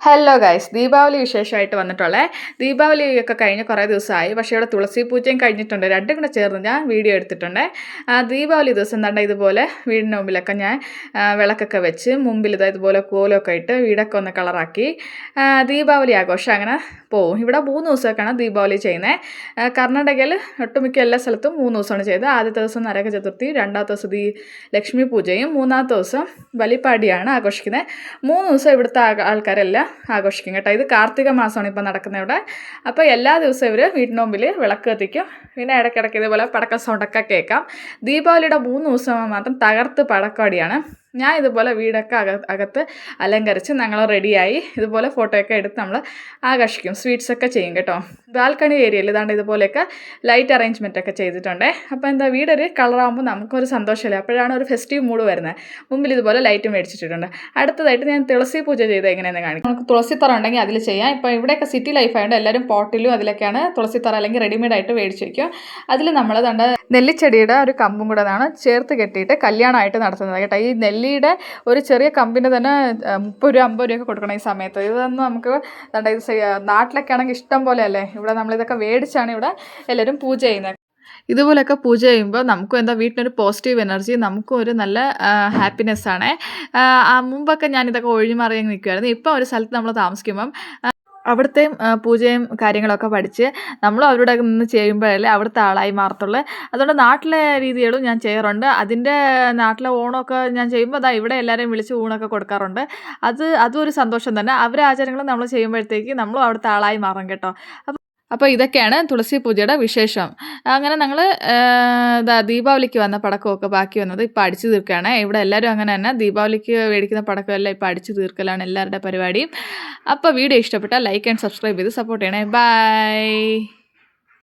Hello guys, Deepavali വിശേഷമായിട്ട് വന്നിട്ടുള്ളത്. ദീപാവലിയൊക്കെ കഴിഞ്ഞ് കുറേ ദിവസമായി, പക്ഷേ ഇവിടെ തുളസി പൂജയും കഴിഞ്ഞിട്ടുണ്ട്. രണ്ടും കൂടെ ചേർന്ന് ഞാൻ വീഡിയോ എടുത്തിട്ടുണ്ട്. ദീപാവലി ദിവസം എന്താ ഇതുപോലെ വീടിന് മുമ്പിലൊക്കെ ഞാൻ വിളക്കൊക്കെ വെച്ച് മുമ്പിൽ ഇതുപോലെ കോലമൊക്കെ ഇട്ട് വീടൊക്കെ ഒന്ന് കളറാക്കി ദീപാവലി ആഘോഷം അങ്ങനെ പോവും. ഇവിടെ 3 ദിവസമൊക്കെയാണ് ദീപാവലി ചെയ്യുന്നത്. കർണാടകയിൽ ഒട്ടുമിക്ക എല്ലാ സ്ഥലത്തും 3 ദിവസമാണ് ചെയ്തത്. ആദ്യത്തെ ദിവസം നരക ചതുർത്ഥി, രണ്ടാമത്തെ ദിവസം ലക്ഷ്മി പൂജയും, മൂന്നാമത്തെ ദിവസം ബലിപ്പാടിയാണ് ആഘോഷിക്കുന്നത്. 3 ദിവസം ഇവിടുത്തെ ആൾക്കാരെല്ലാം ആഘോഷിക്കും കേട്ടോ. ഇത് കാർത്തിക മാസമാണ് ഇപ്പോൾ നടക്കുന്നത് ഇവിടെ. അപ്പോൾ എല്ലാ ദിവസവും ഇവർ വീടിന് മുമ്പിൽ വിളക്ക് കത്തിക്കും. പിന്നെ ഇടയ്ക്കിടയ്ക്ക് ഇതേപോലെ പടക്ക സൗണ്ടൊക്കെ കേൾക്കാം. ദീപാവലിയുടെ 3 ദിവസം മാത്രം തകർത്ത് പടക്കടിയാണ്. ഞാൻ ഇതുപോലെ വീടൊക്കെ അകത്ത് അലങ്കരിച്ച് ഞങ്ങൾ റെഡിയായി ഇതുപോലെ ഫോട്ടോയൊക്കെ എടുത്ത് നമ്മൾ ആഘോഷിക്കും. സ്വീറ്റ്സൊക്കെ ചെയ്യും കേട്ടോ. ബാൽക്കണി ഏരിയയിൽ ഇതാണ്ട് ഇതുപോലെയൊക്കെ ലൈറ്റ് അറേഞ്ച്മെൻ്റ് ഒക്കെ ചെയ്തിട്ടുണ്ട്. അപ്പോൾ എന്താ വീടൊരു കളറാകുമ്പോൾ നമുക്കൊരു സന്തോഷമില്ല. അപ്പോഴാണ് ഒരു ഫെസ്റ്റീവ് മൂഡ് വരുന്നത്. മുമ്പിൽ ഇതുപോലെ ലൈറ്റ് മേടിച്ചിട്ടുണ്ട്. അടുത്തതായിട്ട് ഞാൻ തുളസി പൂജ ചെയ്ത് എങ്ങനെയെന്ന് കാണിക്കും. നമുക്ക് തുളസിത്തറ ഉണ്ടെങ്കിൽ അതിൽ ചെയ്യാം. ഇപ്പോൾ ഇവിടെയൊക്കെ സിറ്റി ലൈഫ് ആയതുകൊണ്ട് എല്ലാവരും പോട്ടിലും അതിലൊക്കെയാണ് തുളസിത്തറ അല്ലെങ്കിൽ റെഡിമെയ്ഡ് ആയിട്ട് മേടിച്ച് വയ്ക്കും. അതിൽ നമ്മൾ ദണ്ട നെല്ലിച്ചെടിയുടെ ഒരു കമ്പും കൂടെ ചേർത്ത് കെട്ടിയിട്ട് കല്യാണമായിട്ട് നടത്തുന്നത് കേട്ടോ. ഈ നെല്ലിയുടെ ഒരു ചെറിയ കമ്പിന് തന്നെ 30 രൂപ 50 രൂപയൊക്കെ കൊടുക്കണം ഈ സമയത്ത്. ഇതൊന്നും നമുക്ക് ഇത് നാട്ടിലൊക്കെ ആണെങ്കിൽ ഇഷ്ടം പോലെ അല്ലേ. ഇവിടെ നമ്മളിതൊക്കെ മേടിച്ചാണ് ഇവിടെ എല്ലാവരും പൂജ ചെയ്യുന്നത്. ഇതുപോലെയൊക്കെ പൂജ ചെയ്യുമ്പോൾ നമുക്കും എന്താ വീട്ടിനൊരു പോസിറ്റീവ് എനർജി, നമുക്കും ഒരു നല്ല ഹാപ്പിനെസ്സാണ്. മുമ്പൊക്കെ ഞാനിതൊക്കെ ഒഴിഞ്ഞുമാറി നിൽക്കുമായിരുന്നു. ഇപ്പോൾ ഒരു സ്ഥലത്ത് നമ്മൾ താമസിക്കുമ്പം അവിടുത്തെയും പൂജയും കാര്യങ്ങളൊക്കെ പഠിച്ച് നമ്മളും അവരുടെ നിന്ന് ചെയ്യുമ്പോഴല്ലേ അവിടുത്തെ ആളായി മാറത്തുള്ളൂ. അതുകൊണ്ട് നാട്ടിലെ രീതികളും ഞാൻ ചെയ്യാറുണ്ട്. അതിൻ്റെ നാട്ടിലെ ഓണമൊക്കെ ഞാൻ ചെയ്യുമ്പോൾ ഇവിടെ എല്ലാവരെയും വിളിച്ച് ഊണൊക്കെ കൊടുക്കാറുണ്ട്. അതും ഒരു സന്തോഷം തന്നെ. അവരെ ആചാരങ്ങളും നമ്മൾ ചെയ്യുമ്പോഴത്തേക്ക് നമ്മളും അവിടുത്തെ ആളായി മാറും കേട്ടോ. അപ്പോൾ ഇതൊക്കെയാണ് തുളസി പൂജയുടെ വിശേഷം. അങ്ങനെ ഞങ്ങൾ ദീപാവലിക്ക് വന്ന പടക്കമൊക്കെ ബാക്കി വന്നത് ഇപ്പോൾ അടിച്ചു തീർക്കുകയാണ്. ഇവിടെ എല്ലാവരും അങ്ങനെ തന്നെ ദീപാവലിക്ക് മേടിക്കുന്ന പടക്കമെല്ലാം ഇപ്പോൾ അടിച്ചു തീർക്കലാണ് എല്ലാവരുടെ പരിപാടിയും. അപ്പോൾ വീഡിയോ ഇഷ്ടപ്പെട്ടാൽ ലൈക്ക് ആൻഡ് സബ്സ്ക്രൈബ് ചെയ്ത് സപ്പോർട്ട് ചെയ്യണേ. ബൈ.